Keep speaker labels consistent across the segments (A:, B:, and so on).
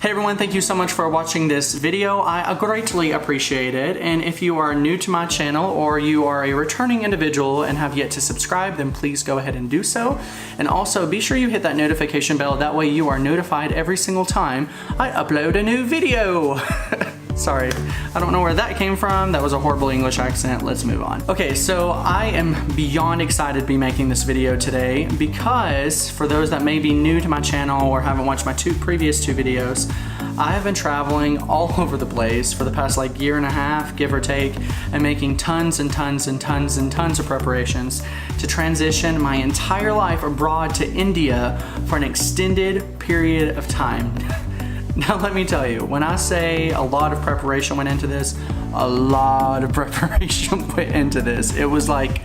A: Hey everyone, thank you so much for watching this video. I greatly appreciate it. And if you are new to my channel or you are a returning individual and have yet to subscribe, then please go ahead and do so. And also be sure you hit that notification bell. That way you are notified every single time I upload a new video. Sorry, I don't know where that came from. That was a horrible English accent. Let's move on. Okay, so I am beyond excited to be making this video today because for those that may be new to my channel or haven't watched my previous two videos, I have been traveling all over the place for the past year and a half, give or take, and making tons and tons and tons and tons of preparations to transition my entire life abroad to India for an extended period of time. Now let me tell you, when I say a lot of preparation went into this, a lot of preparation went into this. It was like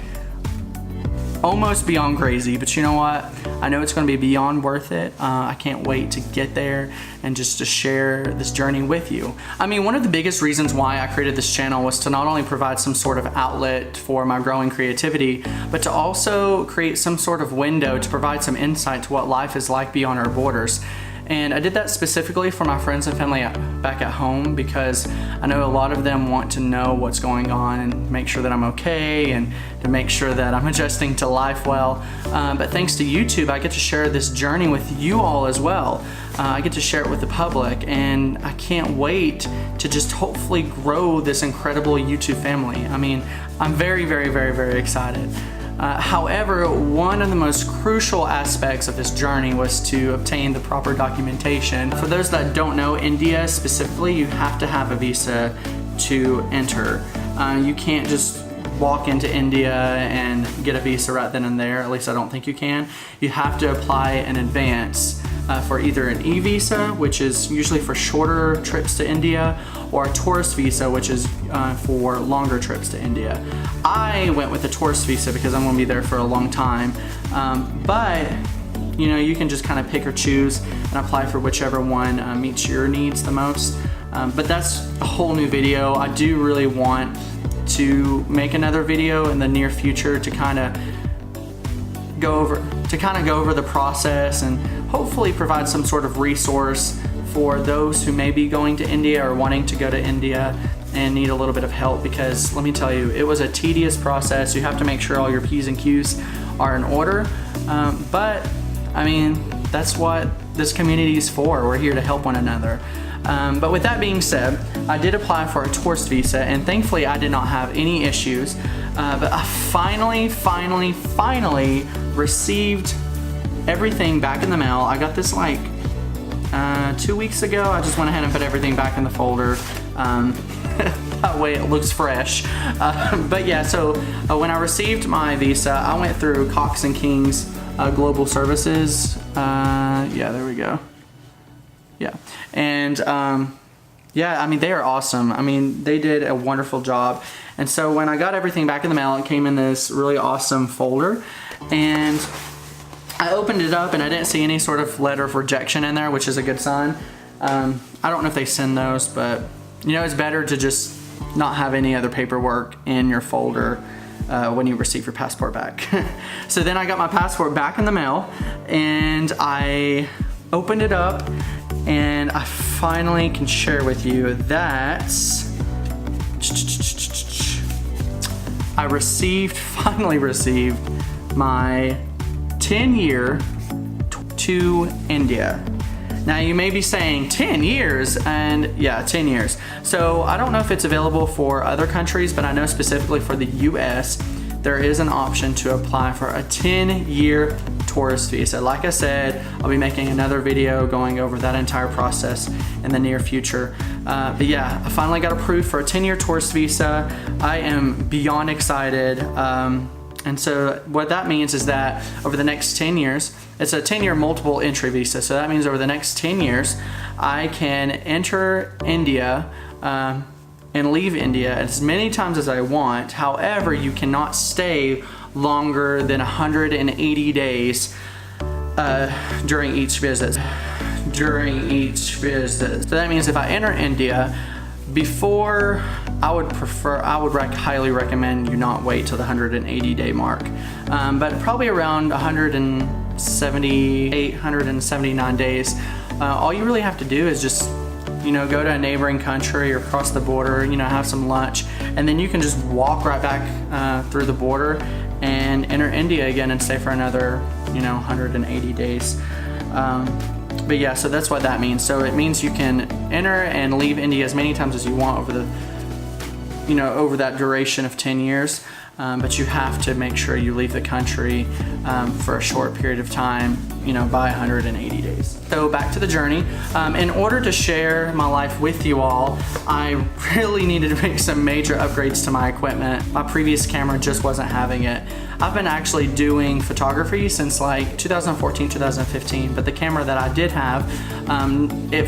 A: almost beyond crazy, but you know what? I know it's gonna be beyond worth it. I can't wait to get there and just to share this journey with you. I mean, one of the biggest reasons why I created this channel was to not only provide some sort of outlet for my growing creativity, but to also create some sort of window to provide some insight to what life is like beyond our borders. And I did that specifically for my friends and family back at home because I know a lot of them want to know what's going on and make sure that I'm okay and to make sure that I'm adjusting to life well. But thanks to YouTube, I get to share this journey with you all as well. I get to share it with the public, and I can't wait to just hopefully grow this incredible YouTube family. I mean, I'm very, very, very, very excited. However, one of the most crucial aspects of this journey was to obtain the proper documentation. For those that don't know, India specifically, you have to have a visa to enter. You can't just walk into India and get a visa right then and there. At least I don't think you can. You have to apply in advance for either an e-visa, which is usually for shorter trips to India, or a tourist visa, which is for longer trips to India. I went with a tourist visa because I'm gonna be there for a long time, but you know, you can just kind of pick or choose and apply for whichever one meets your needs the most. But that's a whole new video. I do really want to make another video in the near future to kind of go over the process and hopefully provide some sort of resource for those who may be going to India or wanting to go to India and need a little bit of help, because let me tell you, it was a tedious process. You have to make sure all your P's and Q's are in order, but I mean, that's what this community is for. We're here to help one another. But with that being said, I did apply for a tourist visa, and thankfully I did not have any issues. But I finally received everything back in the mail. I got this 2 weeks ago. I just went ahead and put everything back in the folder. That way it looks fresh. But yeah, so when I received my visa, I went through Cox and Kings Global Services. Yeah, there we go. Yeah, and yeah, I mean, they are awesome. I mean, they did a wonderful job. And so when I got everything back in the mail, it came in this really awesome folder, and I opened it up and I didn't see any sort of letter of rejection in there, which is a good sign. I don't know if they send those, but you know, it's better to just not have any other paperwork in your folder when you receive your passport back. So then I got my passport back in the mail, and I opened it up, and I finally can share with you that I finally received my 10-year to India. Now you may be saying 10 years, and yeah, 10 years. So I don't know if it's available for other countries, but I know specifically for the US, there is an option to apply for a 10-year tourist visa. Like I said, I'll be making another video going over that entire process in the near future. But yeah, I finally got approved for a 10-year tourist visa. I am beyond excited. And so what that means is that over the next 10 years, it's a 10-year multiple entry visa. So that means over the next 10 years, I can enter India and leave India as many times as I want. However, you cannot stay longer than 180 days during each visit. So that means if I enter India before, I would highly recommend you not wait till the 180-day mark. But probably around 178, 179 days, all you really have to do is just, you know, go to a neighboring country or cross the border, you know, have some lunch, and then you can just walk right back through the border and enter India again and stay for another, you know, 180 days. But yeah, so that's what that means. So it means you can enter and leave India as many times as you want over the, you know, over that duration of 10 years. But you have to make sure you leave the country for a short period of time, you know, by 180 days. So back to the journey. In order to share my life with you all, I really needed to make some major upgrades to my equipment. My previous camera just wasn't having it. I've been actually doing photography since like 2014, 2015, but the camera that I did have,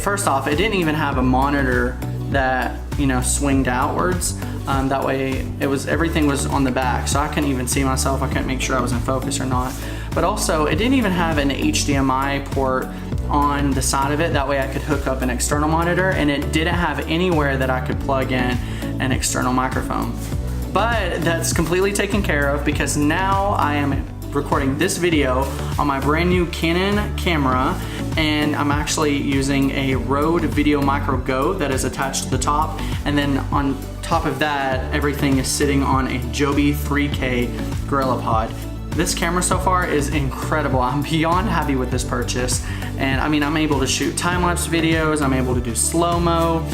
A: first off, it didn't even have a monitor that, you know, swinged outwards. That way everything was on the back, so I couldn't even see myself. I couldn't make sure I was in focus or not. But also, it didn't even have an HDMI port on the side of it. That way I could hook up an external monitor, and it didn't have anywhere that I could plug in an external microphone. But that's completely taken care of, because now I am recording this video on my brand new Canon camera, and I'm actually using a Rode Video Micro Go that is attached to the top, and then on top of that, everything is sitting on a Joby 3K GorillaPod. This camera so far is incredible. I'm beyond happy with this purchase, and I mean, I'm able to shoot time-lapse videos, I'm able to do slow-mo,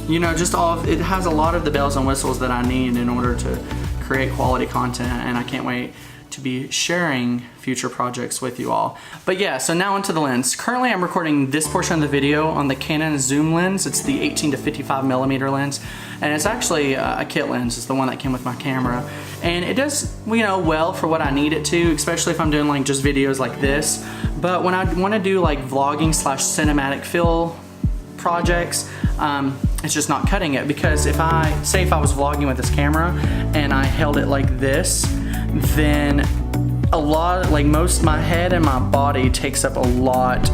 A: you know, just it has a lot of the bells and whistles that I need in order to create quality content, and I can't wait to be sharing future projects with you all. But yeah, so now onto the lens. Currently I'm recording this portion of the video on the Canon zoom lens. It's the 18 to 55 millimeter lens, and it's actually a kit lens. It's the one that came with my camera, and it does, you know, well for what I need it to, especially if I'm doing like just videos like this. But when I want to do like vlogging / cinematic feel projects, it's just not cutting it, because if I was vlogging with this camera and I held it like this, then my head and my body takes up a lot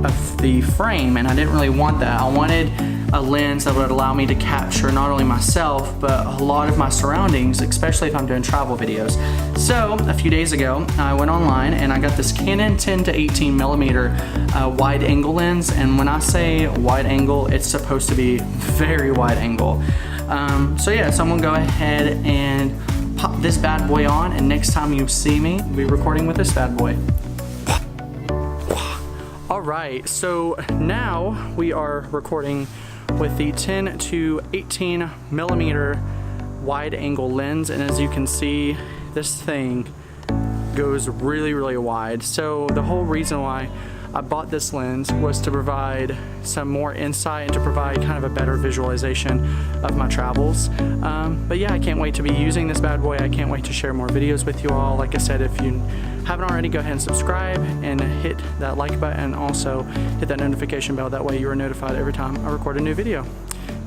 A: of the frame, and I didn't really want that. I wanted a lens that would allow me to capture not only myself, but a lot of my surroundings, especially if I'm doing travel videos. So a few days ago, I went online and I got this Canon 10 to 18 millimeter wide angle lens. And when I say wide angle, it's supposed to be very wide angle. So yeah, so I'm gonna go ahead and pop this bad boy on, and next time you see me, I'll be recording with this bad boy. All right, so now we are recording with the 10 to 18 millimeter wide angle lens, and as you can see, this thing goes really, really wide. So the whole reason why I bought this lens was to provide some more insight and to provide kind of a better visualization of my travels. But yeah, I can't wait to be using this bad boy. I can't wait to share more videos with you all. Like I said, if you haven't already, go ahead and subscribe and hit that like button, and also hit that notification bell. That way you are notified every time I record a new video.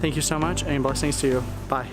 A: Thank you so much, and blessings to you. Bye.